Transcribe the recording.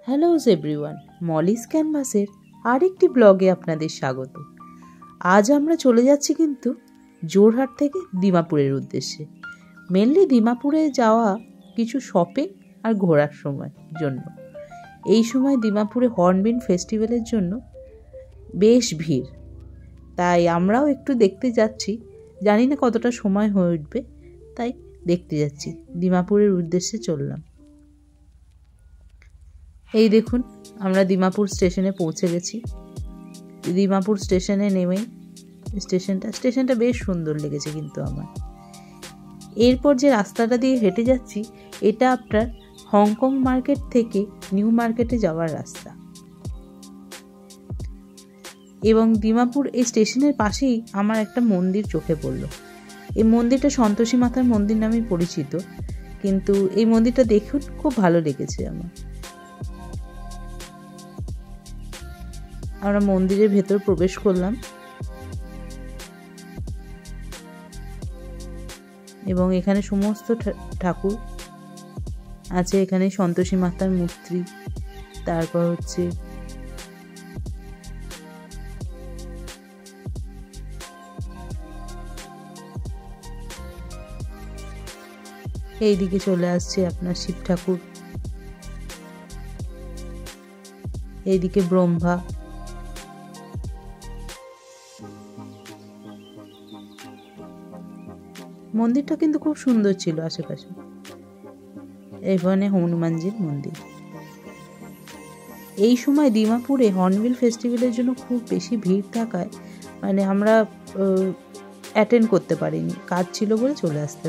Hello everyone, Molly's ক্যানভাসের আরেকটি ব্লগে আপনাদের স্বাগত। আজ আমরা চলে যাচ্ছি কিন্তু জোরহাট থেকে ডিমাপুরের উদ্দেশ্যে। মেনলি ডিমাপুরে যাওয়া কিছু শপিং আর ঘোরার জন্য। এই সময় ডিমাপুরে হর্নবিল ফেস্টিভ্যালের জন্য বেশ ভিড়, তাই আমরাও একটু দেখতে যাচ্ছি। জানি না কতটা সময় হয়ে উঠবে, তাই দেখতে যাচ্ছি। ডিমাপুরের উদ্দেশ্যে চললাম। এই দেখুন, আমরা ডিমাপুর স্টেশনে পৌঁছে গেছি। ডিমাপুর স্টেশনে নেমেই স্টেশনটা বেশ সুন্দর লেগেছে কিন্তু আমার। এরপর যে রাস্তাটা দিয়ে হেঁটে যাচ্ছি, এটা আপনার হংকং মার্কেট থেকে নিউ মার্কেটে যাওয়ার রাস্তা। এবং ডিমাপুর এই স্টেশনের পাশেই আমার একটা মন্দির চোখে পড়লো। এই মন্দিরটা সন্তোষী মাতার মন্দির নামে পরিচিত, কিন্তু এই মন্দিরটা দেখুন, খুব ভালো লেগেছে আমার। আমরা মন্দিরের ভেতর প্রবেশ করলাম এবং এখানে সমস্ত ঠাকুর আছে। এখানে সন্তোষী মাতার মূর্তি, তারপর হচ্ছে এইদিকে চলে আসছে আপনার শিব ঠাকুর, এইদিকে ব্রহ্মা। মন্দিরটা কিন্তু খুব সুন্দর ছিল আশেপাশে। এখানে হনুমানজির মন্দির। এই সময় ডিমাপুরে হর্নবিল ফেস্টিভ্যালের জন্য খুব বেশি ভিড় থাকায় আমরা অ্যাটেন্ড করতে পারিনি, কাজ ছিল বলে চলে আসতে।